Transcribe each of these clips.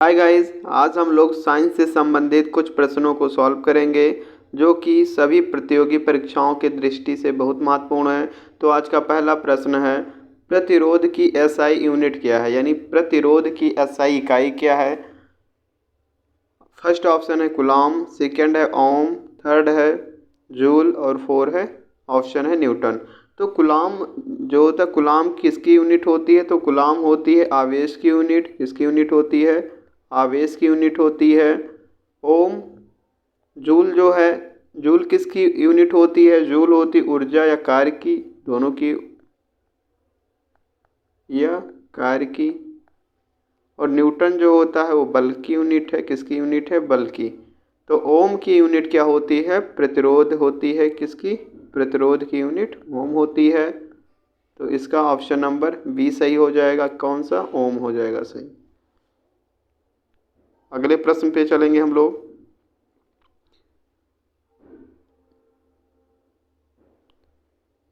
Hi guys, आज हम लोग साइंस से संबंधित कुछ प्रश्नों को सॉल्व करेंगे जो कि सभी प्रतियोगी परीक्षाओं के दृष्टि से बहुत महत्वपूर्ण है। तो आज का पहला प्रश्न है, प्रतिरोध की एसआई यूनिट क्या है, यानी प्रतिरोध की एसआई इकाई क्या है। फर्स्ट ऑप्शन है कूलॉम, सेकंड है ओम, थर्ड है जूल और फोर है ऑप्शन है न्यूटन। तो कूलॉम जो होता है, कूलॉम किसकी यूनिट होती है, तो कूलॉम होती है आवेश की यूनिट। किसकी यूनिट होती है, आवेश की यूनिट होती है। ओम, जूल जो है, जूल किसकी यूनिट होती है, जूल होती ऊर्जा या कार्य की, दोनों की या कार्य की। और न्यूटन जो होता है वो बल की यूनिट है। किसकी यूनिट है, बल की। तो ओम की यूनिट क्या होती है, प्रतिरोध होती है। किसकी, प्रतिरोध की यूनिट ओम होती है। तो इसका ऑप्शन नंबर बी सही हो जाएगा। कौन सा, ओम हो जाएगा सही। अगले प्रश्न पे चलेंगे हम लोग।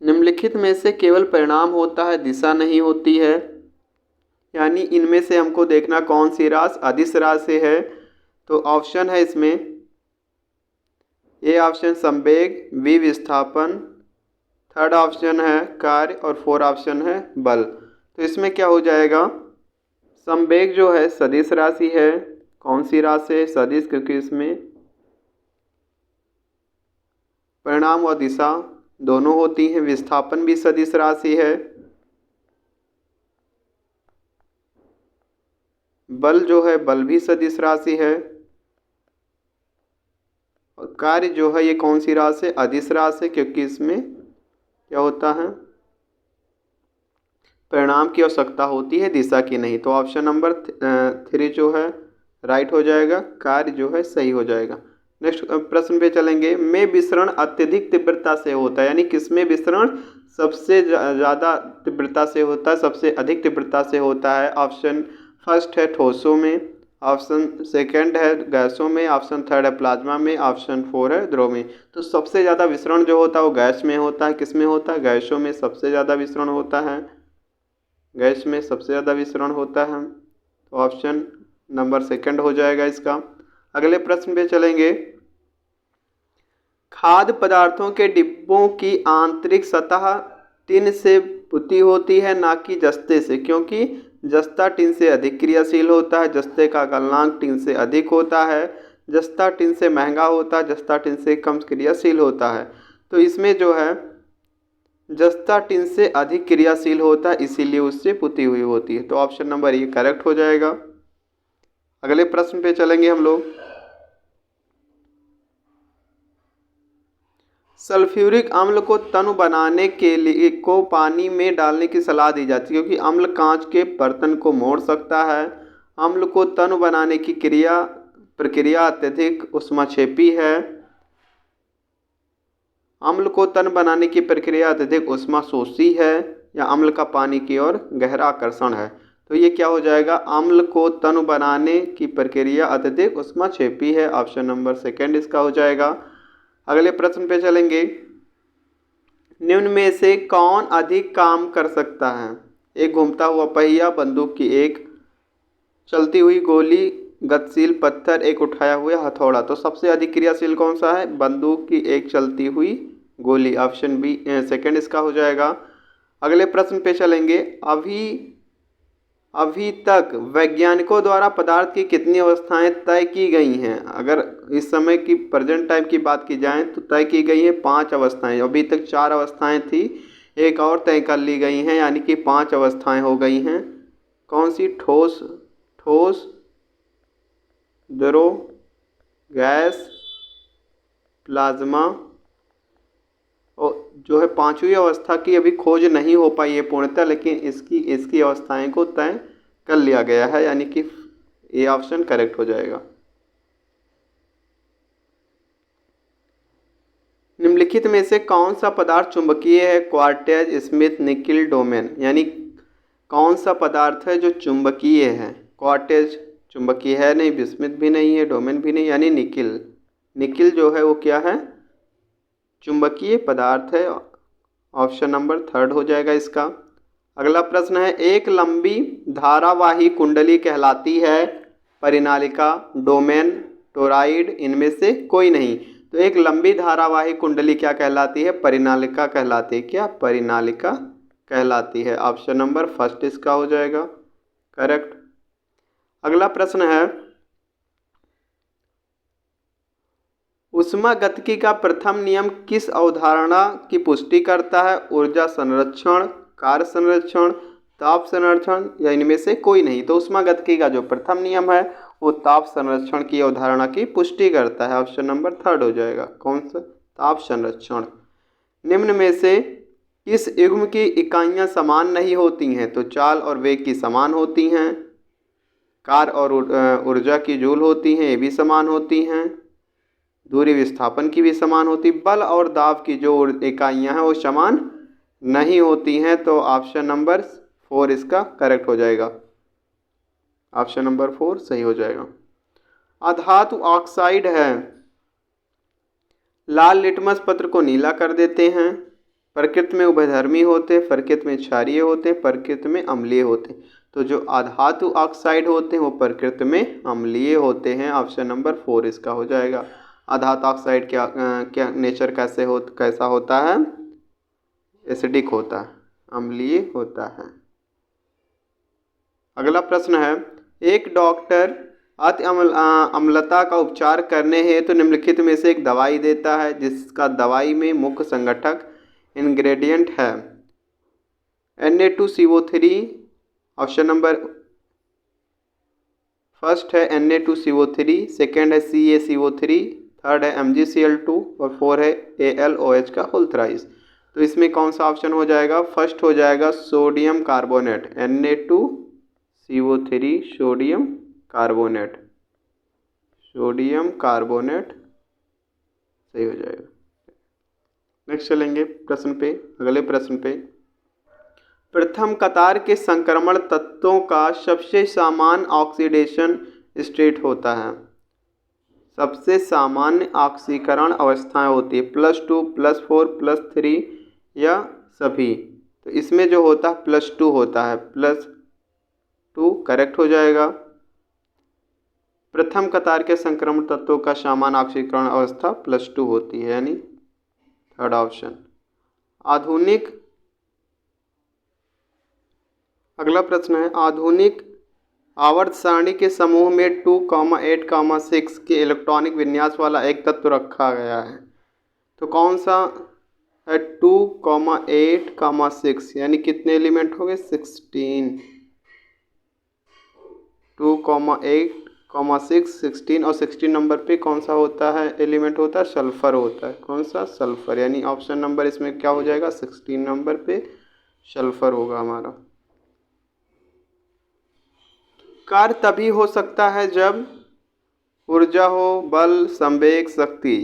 निम्नलिखित में से केवल परिणाम होता है, दिशा नहीं होती है। यानी इनमें से हमको देखना कौन सी राशि अदिश राशि है। तो ऑप्शन है इसमें ए ऑप्शन संवेग, बी विस्थापन, थर्ड ऑप्शन है कार्य और फोर ऑप्शन है बल। तो इसमें क्या हो जाएगा, संवेग जो है सदिश राशि है। कौन सी राशि है, सदिश, क्योंकि इसमें परिणाम और दिशा दोनों होती हैं। विस्थापन भी सदिश राशि है। बल जो है, बल भी सदिश राशि है। और कार्य जो है ये कौन सी राशि है, अदिश राशि है, क्योंकि इसमें क्या होता है, परिणाम की आवश्यकता होती है, दिशा की नहीं। तो ऑप्शन नंबर 3 जो है राइट हो जाएगा, कार्य जो है सही हो जाएगा। नेक्स्ट प्रश्न पे चलेंगे। में विसरण अत्यधिक तीव्रता से होता है, यानी किसमें विसरण सबसे ज़्यादा तीव्रता से होता है, सबसे अधिक तीव्रता से होता है। ऑप्शन फर्स्ट है ठोसों में, ऑप्शन सेकंड है गैसों में, ऑप्शन थर्ड है प्लाज्मा में, ऑप्शन फोर है द्रव में। तो सबसे ज़्यादा विसरण जो होता है वो गैस में होता है। किस में होता है, गैसों में सबसे ज़्यादा विसरण होता है। गैस में सबसे ज़्यादा विसरण होता है। तो ऑप्शन नंबर सेकंड हो जाएगा इसका। अगले प्रश्न पे चलेंगे। खाद्य पदार्थों के डिब्बों की आंतरिक सतह टिन से पुती होती है, ना कि जस्ते से, क्योंकि जस्ता टिन से अधिक क्रियाशील होता है। जस्ते का गलनांक टिन से अधिक होता है। जस्ता टिन से महंगा होता है, जस्ता टिन से कम क्रियाशील होता है। तो इसमें जो है जस्ता टिन से अधिक क्रियाशील होता है, इसीलिए उससे पुती हुई होती है। तो ऑप्शन नंबर ये करेक्ट हो जाएगा। अगले प्रश्न पे चलेंगे हम लोग। सल्फ्यूरिक अम्ल को तनु बनाने के लिए को पानी में डालने की सलाह दी जाती है, क्योंकि अम्ल कांच के बर्तन को मोड़ सकता है। अम्ल को तनु बनाने की प्रक्रिया अत्यधिक ऊष्माक्षेपी है। अम्ल को तन बनाने की प्रक्रिया अत्यधिक ऊष्माशोषी है, या अम्ल का पानी की ओर गहरा आकर्षण है। तो ये क्या हो जाएगा, अम्ल को तनु बनाने की प्रक्रिया अत्यधिक ऊष्माक्षेपी है। ऑप्शन नंबर सेकंड इसका हो जाएगा। अगले प्रश्न पे चलेंगे। निम्न में से कौन अधिक काम कर सकता है। एक घूमता हुआ पहिया, बंदूक की एक चलती हुई गोली, गतिशील पत्थर, एक उठाया हुआ हथौड़ा। तो सबसे अधिक क्रियाशील कौन सा है, बंदूक की एक चलती हुई गोली। ऑप्शन बी सेकंड इसका हो जाएगा। अगले प्रश्न पे चलेंगे। अभी तक वैज्ञानिकों द्वारा पदार्थ की कितनी अवस्थाएं तय की गई हैं। अगर इस समय की प्रेजेंट टाइम की बात की जाए तो तय की गई हैं 5 अवस्थाएं। अभी तक 4 अवस्थाएं थी, एक और तय कर ली गई हैं, यानी कि 5 अवस्थाएं हो गई हैं। कौन सी, ठोस, ठोस, द्रव, गैस, प्लाज्मा। और जो है पांचवी अवस्था की अभी खोज नहीं हो पाई है पूर्णतः, लेकिन इसकी अवस्थाएं को तय कर लिया गया है, यानी कि ये ऑप्शन करेक्ट हो जाएगा। निम्नलिखित में से कौन सा पदार्थ चुंबकीय है, क्वार्टेज, स्मिथ, निकिल, डोमेन। यानी कौन सा पदार्थ है जो चुंबकीय है। क्वार्टेज चुंबकीय है नहीं, बिस्मिथ भी नहीं है, डोमेन भी नहीं, यानी निकिल। निकिल जो है वो क्या है, चुंबकीय पदार्थ है। ऑप्शन नंबर थर्ड हो जाएगा इसका। अगला प्रश्न है। एक लंबी धारावाही कुंडली कहलाती है। परिनालिका, डोमेन, टोराइड, इनमें से कोई नहीं। तो एक लंबी धारावाही कुंडली क्या कहलाती है? परिनालिका कहलाती है। क्या? परिनालिका कहलाती है। ऑप्शन नंबर फर्स्ट इसका हो जाएगा करेक्ट। अगला प्रश्न है, ऊष्मागतिकी का प्रथम नियम किस अवधारणा की पुष्टि करता है? ऊर्जा संरक्षण, कार्य संरक्षण, ताप संरक्षण या इनमें से कोई नहीं। तो ऊष्मागतिकी का जो प्रथम नियम है वो ताप संरक्षण की अवधारणा की पुष्टि करता है। ऑप्शन नंबर थर्ड हो जाएगा। कौन सा? ताप संरक्षण। निम्न में से किस युग्म की इकाइयां समान नहीं होती हैं? तो चाल और वेग की समान होती हैं, कार्य और ऊर्जा की जूल होती हैं, ये भी समान होती हैं, दूरी विस्थापन की भी समान होती, बल और दाब की जो इकाइयां हैं वो समान नहीं होती हैं। तो ऑप्शन नंबर 4 इसका करेक्ट हो जाएगा। ऑप्शन नंबर 4 सही हो जाएगा। अधातु ऑक्साइड है, लाल लिटमस पत्र को नीला कर देते हैं, प्रकृति में उभयधर्मी होते, प्रकृति में क्षारीय होते, प्रकृति में अम्लीय होते। तो जो अधातु ऑक्साइड होते हैं वो प्रकृति में अम्लीय होते हैं। ऑप्शन नंबर 4 इसका हो जाएगा। अधातु ऑक्साइड क्या नेचर कैसा होता है? एसिडिक होता है, अम्लीय होता है। अगला प्रश्न है, एक डॉक्टर अति अम्लता का उपचार करने हेतु तो निम्नलिखित में से एक दवाई देता है जिसका दवाई में मुख्य संगठक इंग्रेडिएंट है Na2CO3। ऑप्शन नंबर फर्स्ट है Na2CO3, सेकेंड है CaCO3, थर्ड है MgCl2 और फोर है AlOH का होल थ्राइस। तो इसमें कौन सा ऑप्शन हो जाएगा? फर्स्ट हो जाएगा sodium carbonate, Na2CO3 sodium carbonate, sodium carbonate सही हो जाएगा। नेक्स्ट चलेंगे प्रश्न पे, अगले प्रश्न पे। प्रथम कतार के संक्रमण तत्वों का सबसे सामान्य ऑक्सीडेशन स्टेट होता है। सबसे सामान्य ऑक्सीकरण अवस्थाएं होती है +2, +4, +3 या सभी। तो इसमें जो होता है +2 होता है, +2 करेक्ट हो जाएगा। प्रथम कतार के संक्रमण तत्वों का सामान्य ऑक्सीकरण अवस्था +2 होती है, यानी थर्ड ऑप्शन। आधुनिक, अगला प्रश्न है, आधुनिक आवर्त सारणी के समूह में 2, 8, 6 के इलेक्ट्रॉनिक विन्यास वाला एक तत्व रखा गया है। तो कौन सा है? 2, 8, 6 यानी कितने एलिमेंट हो गए? 16। 2, 8, 6, 16 और 16 नंबर पे कौन सा होता है? एलिमेंट होता है सल्फर होता है। कौन सा? सल्फर। यानी ऑप्शन नंबर इसमें क्या हो जाएगा? 16 नंबर पे सल्फर होगा हमारा। कार्य तभी हो सकता है जब ऊर्जा हो, बल, संवेग, शक्ति।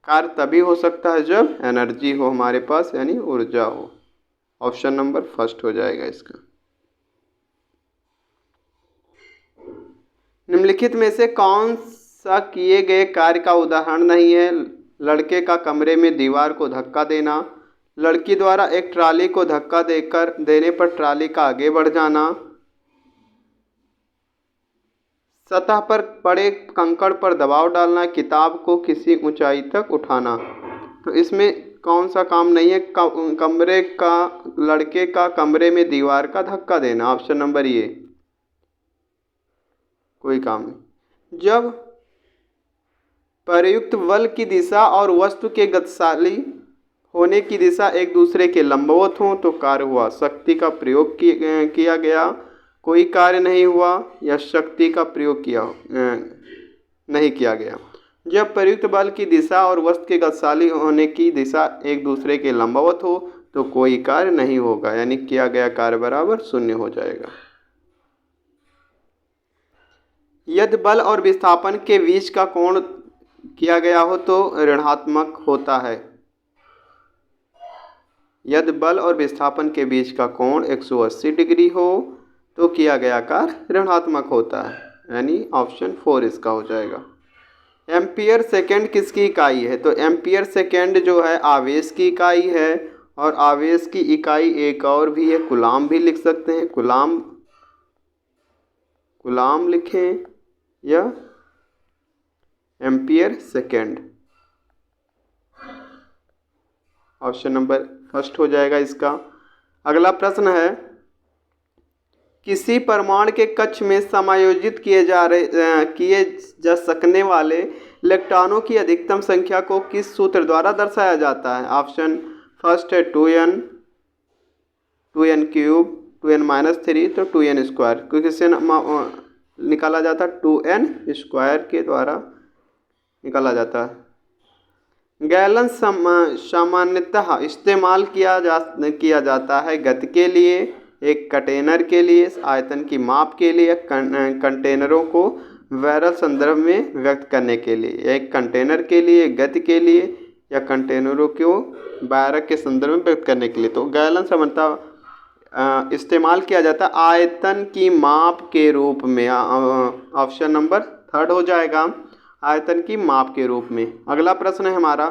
कार्य तभी हो सकता है जब एनर्जी हो हमारे पास, यानी ऊर्जा हो। ऑप्शन नंबर फर्स्ट हो जाएगा इसका। निम्नलिखित में से कौन सा किए गए कार्य का उदाहरण नहीं है? लड़के का कमरे में दीवार को धक्का देना, लड़की द्वारा एक ट्राली को धक्का देने पर ट्राली का आगे बढ़ जाना, सतह पर पड़े कंकड़ पर दबाव डालना, किताब को किसी ऊंचाई तक उठाना। तो इसमें कौन सा काम नहीं है? लड़के का कमरे में दीवार का धक्का देना। ऑप्शन नंबर ये, कोई काम नहीं। जब प्रयुक्त बल की दिशा और वस्तु के गतिशाली होने की दिशा एक दूसरे के लंबवत हों तो कार्य हुआ। शक्ति का प्रयोग किया गया, कोई कार्य नहीं हुआ, या शक्ति का प्रयोग नहीं किया गया। जब प्रयुक्त बल की दिशा और वस्तु के गतिशाली होने की दिशा एक दूसरे के लंबवत हो तो कोई कार्य नहीं होगा, यानी किया गया कार्य बराबर 0 हो जाएगा। यदि बल और विस्थापन के बीच का कोण किया गया हो तो ऋणात्मक होता है। यदि बल और विस्थापन के बीच का कोण 180 डिग्री हो तो किया गया कार्य ऋणात्मक होता है, यानी ऑप्शन 4 इसका हो जाएगा। एम्पियर सेकेंड किसकी इकाई है? तो एम्पियर सेकेंड जो है आवेश की इकाई है, और आवेश की इकाई एक और भी है, कूलाम भी लिख सकते हैं। कूलाम लिखें या ampere second. Option number first हो जाएगा इसका। अगला प्रश्न है, किसी परमाणु के कक्ष में समायोजित किए जा सकने वाले इलेक्ट्रॉनों की अधिकतम संख्या को किस सूत्र द्वारा दर्शाया जाता है? ऑप्शन फर्स्ट है 2n, 2n क्यूब, 2n-3, तो 2n स्क्वायर, क्योंकि इससे निकाला जाता है 2n स्क्वायर के द्वारा निकाला जाता है। गैलन सामान्यतः इस्तेमाल किया जाता है गति के लिए, एक कंटेनर के लिए, आयतन की माप के लिए, कंटेनरों को बैरल संदर्भ में व्यक्त करने के लिए। एक कंटेनर के लिए, गति के लिए, या कंटेनरों को बैरल के संदर्भ में व्यक्त करने के लिए। तो गैलन सामान्यतः इस्तेमाल किया जाता है आयतन की माप के रूप में। ऑप्शन नंबर थर्ड हो जाएगा, आयतन की माप के रूप में। अगला प्रश्न है हमारा,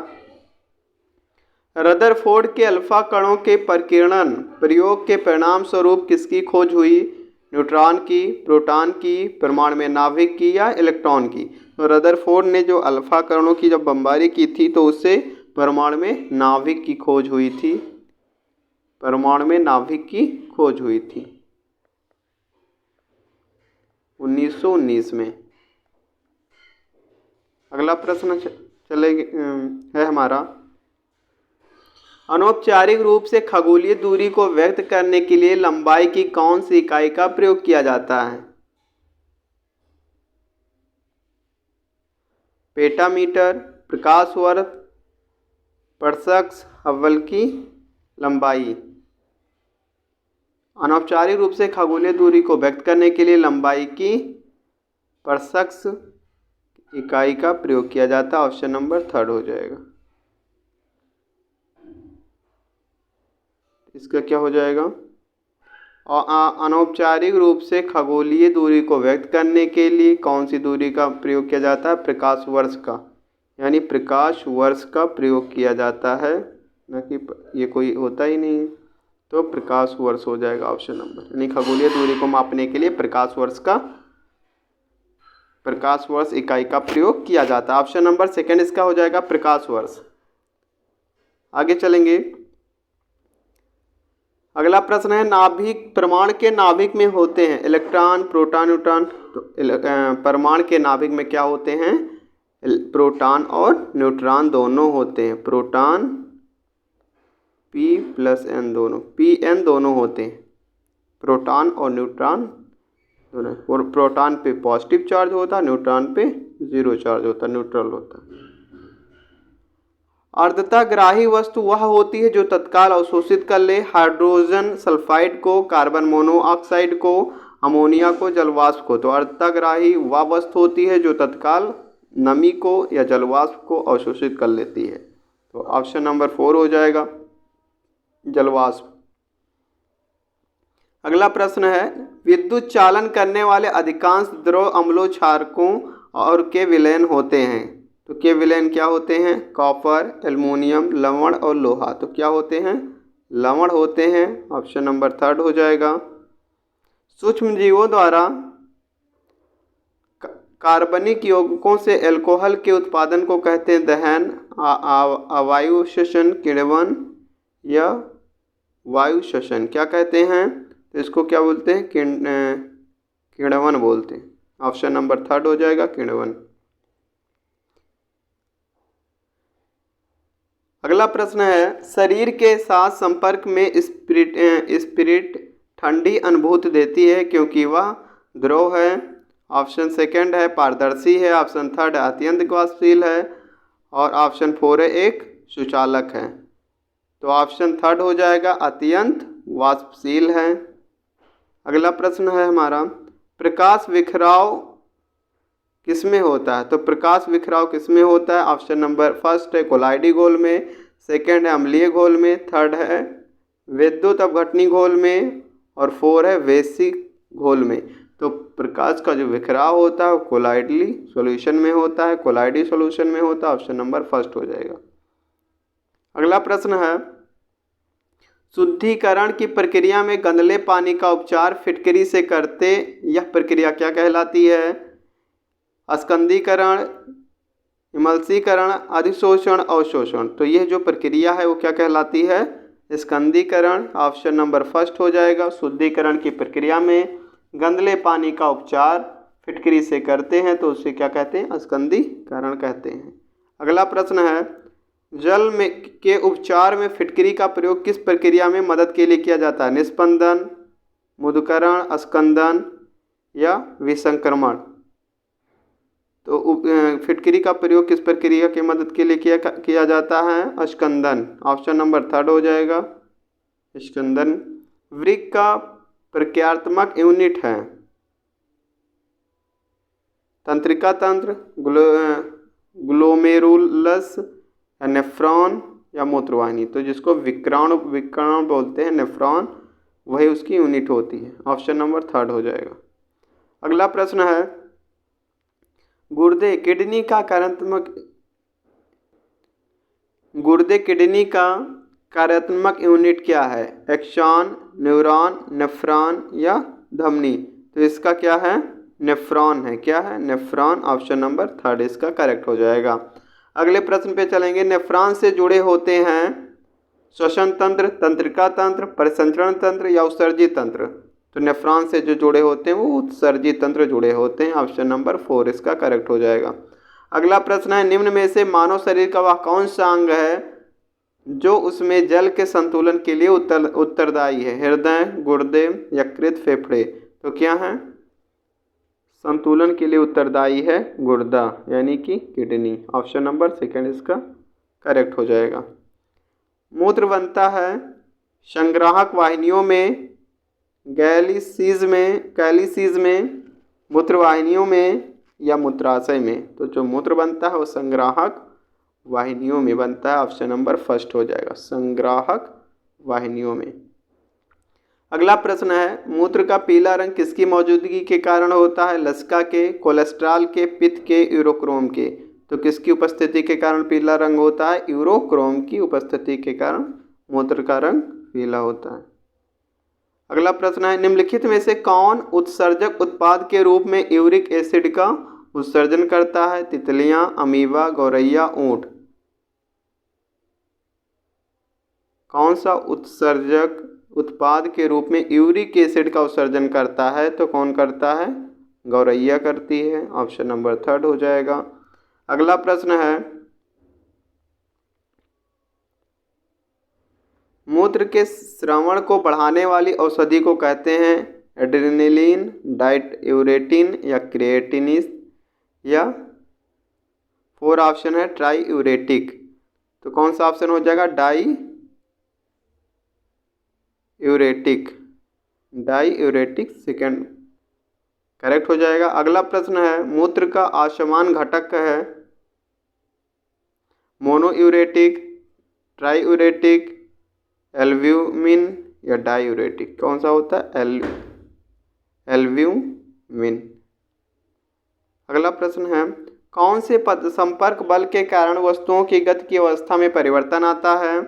रदरफोर्ड के अल्फा कणों के परिकिरण प्रयोग के परिणाम स्वरूप किसकी खोज हुई? न्यूट्रॉन की, प्रोटॉन की, परमाणु में नाभिक की, या इलेक्ट्रॉन की? तो रदरफोर्ड ने जो अल्फा कणों की जब बमबारी की थी तो उससे परमाणु में नाभिक की खोज हुई थी, परमाणु में नाभिक की खोज हुई थी 1919 में। अगला प्रश्न है हमारा, अनौपचारिक रूप से खगोलीय दूरी को व्यक्त करने के लिए लंबाई की कौन सी इकाई का प्रयोग किया जाता है? पेटामीटर, प्रकाश वर्ष, परसेक्स, हबल की लंबाई। अनौपचारिक रूप से खगोलीय दूरी को व्यक्त करने के लिए लंबाई की परसेक्स इकाई का प्रयोग किया जाता है। ऑप्शन नंबर थर्ड हो जाएगा। इसका क्या हो जाएगा? अनौपचारिक रूप से खगोलीय दूरी को व्यक्त करने के लिए कौन सी दूरी का प्रयोग किया जाता है? प्रकाश वर्ष का, यानी प्रकाश वर्ष का प्रयोग किया जाता है, न कि ये कोई होता ही नहीं है, तो प्रकाश वर्ष हो जाएगा ऑप्शन नंबर। यानी खगोलीय दूरी को मापने के लिए प्रकाश वर्ष इकाई का प्रयोग किया जाता है। ऑप्शन नंबर सेकंड इसका हो जाएगा, प्रकाश वर्ष। आगे चलेंगे। अगला प्रश्न है, नाभिक परमाणु के नाभिक में होते हैं इलेक्ट्रॉन, प्रोटॉन, न्यूट्रॉन। तो परमाणु के नाभिक में क्या होते हैं? प्रोटॉन और न्यूट्रॉन दोनों होते हैं। प्रोटॉन P+N दोनों, Pn दोनों होते हैं, प्रोटॉन और न्यूट्रॉन दोनों। और प्रोटॉन पे पॉजिटिव चार्ज होता है, न्यूट्रॉन पे 0 चार्ज होता है, न्यूट्रल होता है। अर्धताग्राही वस्तु वह होती है जो तत्काल अवशोषित कर ले हाइड्रोजन सल्फाइड को, कार्बन मोनोऑक्साइड को, अमोनिया को, जलवाष्प को। तो अर्धताग्राही वह वस्तु होती है जो तत्काल नमी को या जलवाष्प को अवशोषित कर लेती है। तो ऑप्शन नंबर 4 हो जाएगा, जलवाष्प। अगला प्रश्न है, विद्युत चालन करने वाले अधिकांश द्रव अम्लों, क्षारकों और के विलयन होते हैं। तो के विलयन क्या होते हैं? कॉपर, एल्युमिनियम, लवण और लोहा। तो क्या होते हैं? लवण होते हैं। ऑप्शन नंबर थर्ड हो जाएगा। सूक्ष्म जीवों द्वारा कार्बनिक यौगिकों से अल्कोहल के उत्पादन को कहते हैं दहन, अवायु श्वसन, किण्वन या वायु श्वसन। क्या कहते हैं? तो इसको क्या बोलते हैं? किण्वन बोलते हैं। ऑप्शन नंबर थर्ड हो जाएगा, किण्वन। अगला प्रश्न है, शरीर के साथ संपर्क में स्पिरिट ठंडी अनुभूति देती है क्योंकि वह द्रव है। ऑप्शन सेकंड है पारदर्शी है, ऑप्शन थर्ड है अत्यंत वाष्पशील है, और ऑप्शन 4 है एक सुचालक है। तो ऑप्शन थर्ड हो जाएगा, अत्यंत वाष्पशील है। अगला प्रश्न है हमारा, प्रकाश विखराव किसमें होता है? तो प्रकाश विखराव किसमें होता है? ऑप्शन नंबर फर्स्ट है कोलाइडी घोल में, सेकंड है अम्लीय घोल में, थर्ड है विद्युत अपघटनी घोल में, और 4 है वैश्विक घोल में। तो प्रकाश का जो विखराव होता है वो कोलाइडली सॉल्यूशन में होता है, कोलाइडी सॉल्यूशन में होता है। ऑप्शन नंबर फर्स्ट हो जाएगा। अगला प्रश्न है, शुद्धिकरण की प्रक्रिया में गंदले पानी का उपचार फिटकरी से करते, यह प्रक्रिया क्या कहलाती है? स्कंदीकरण, इमल्सीकरण, अधिशोषण, अवशोषण। तो यह जो प्रक्रिया है वो क्या कहलाती है? स्कंदीकरण। ऑप्शन नंबर फर्स्ट हो जाएगा। शुद्धिकरण की प्रक्रिया में गंदले पानी का उपचार फिटकरी से करते हैं तो उसे क्या कहते हैं? स्कंदीकरण कहते हैं। अगला प्रश्न है, जल में के उपचार में फिटकरी का प्रयोग किस प्रक्रिया में मदद के लिए किया जाता है? निस्पंदन, मुद्करण, स्कंदन या विसंक्रमण। तो फिटकरी का प्रयोग किस प्रक्रिया की मदद के लिए किया जाता है? स्कंदन। ऑप्शन नंबर थर्ड हो जाएगा, स्कंदन। वृक्क का प्रक्रियात्मक यूनिट है तंत्रिका तंत्र, ग्लोमेरुलस, नेफ्रॉन या मूत्रवाहिनी। तो जिसको विकर्ण बोलते हैं, नेफ्रॉन, वही उसकी यूनिट होती है। ऑप्शन नंबर थर्ड हो जाएगा। अगला प्रश्न है, गुर्दे किडनी का कार्यात्मक यूनिट क्या है? एक्सॉन, न्यूरॉन, नेफ्रॉन या धमनी। तो इसका क्या है? नेफ्रॉन है। क्या है? नेफ्रॉन। ऑप्शन नंबर थर्ड इसका करेक्ट हो जाएगा। अगले प्रश्न पे चलेंगे। नेफ्रॉन से जुड़े होते हैं श्वसन तंत्र, तंत्रिका तंत्र, परिसंचरण तंत्र या उत्सर्जी तंत्र। तो नेफ्रॉन से जो जुड़े होते हैं वो उत्सर्जी तंत्र जुड़े होते हैं। ऑप्शन नंबर फोर इसका करेक्ट हो जाएगा। अगला प्रश्न है, निम्न में से मानव शरीर का वह कौन सा अंग है जो उसमें जल के संतुलन के लिए उत्तरदायी है? हृदय, गुर्दे, यकृत, फेफड़े। तो क्या है? संतुलन के लिए उत्तरदायी है गुर्दा यानी कि किडनी। ऑप्शन नंबर सेकंड इसका करेक्ट हो जाएगा। मूत्र बनता है संग्राहक वाहिनियों में, कैलिसीज में, मूत्रवाहिनियों में या मूत्राशय में। तो जो मूत्र बनता है वो संग्राहक वाहिनियों में बनता है। ऑप्शन नंबर फर्स्ट हो जाएगा, संग्राहक वाहिनियों में। अगला प्रश्न है, मूत्र का पीला रंग किसकी मौजूदगी के कारण होता है? लसिका के, कोलेस्ट्रॉल के, पित्त के, यूरोक्रोम के। तो किसकी उपस्थिति के कारण पीला रंग होता है? यूरोक्रोम की उपस्थिति के कारण मूत्र का रंग पीला होता है। अगला प्रश्न है, निम्नलिखित में से कौन उत्सर्जक उत्पाद के रूप में यूरिक एसिड का उत्सर्जन करता है? तितलियां, अमीबा, गौरैया, ऊंट। कौन सा उत्सर्जक उत्पाद के रूप में यूरिक एसिड का उत्सर्जन करता है? तो कौन करता है? गौरैया करती है। ऑप्शन नंबर थर्ड हो जाएगा। अगला प्रश्न है, मूत्र के स्रवण को बढ़ाने वाली औषधि को कहते हैं? एड्रेनलिन, डाइट्यूरेटिन या क्रिएटिनिस या फोर ऑप्शन है ट्राईयूरेटिक। तो कौन सा ऑप्शन हो जाएगा? डाईयूरेटिक सेकंड करेक्ट हो जाएगा। अगला प्रश्न है, मूत्र का असमान घटक है मोनोयूरेटिक, ट्राईयूरेटिक, एल्ब्यूमिन या डाईयूरेटिक। कौन सा होता है? एल्ब्यूमिन। अगला प्रश्न है, कौन से संपर्क बल के कारण वस्तुओं की गति की अवस्था में परिवर्तन आता है?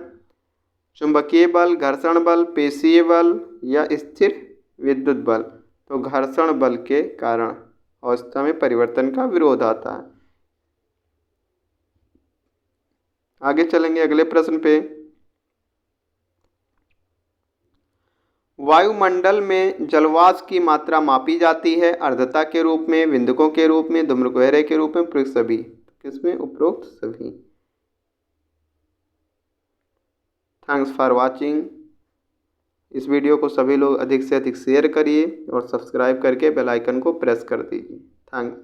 चुंबकीय बल, घर्षण बल, पेशीय बल या स्थिर विद्युत बल। तो घर्षण बल के कारण अवस्था में परिवर्तन का विरोध आता है। आगे चलेंगे अगले प्रश्न पे। वायुमंडल में जलवाष्प की मात्रा मापी जाती है अर्धता के रूप में, बिंदुकों के रूप में, धूम्रकुहरे के रूप में, उपरोक्त सभी। किसमें? उपरोक्त सभी। Thanks for watching. इस वीडियो को सभी लोग अधिक से अधिक शेयर करिए और सब्सक्राइब करके बेल आइकन को प्रेस कर दीजिए। थैंक्स।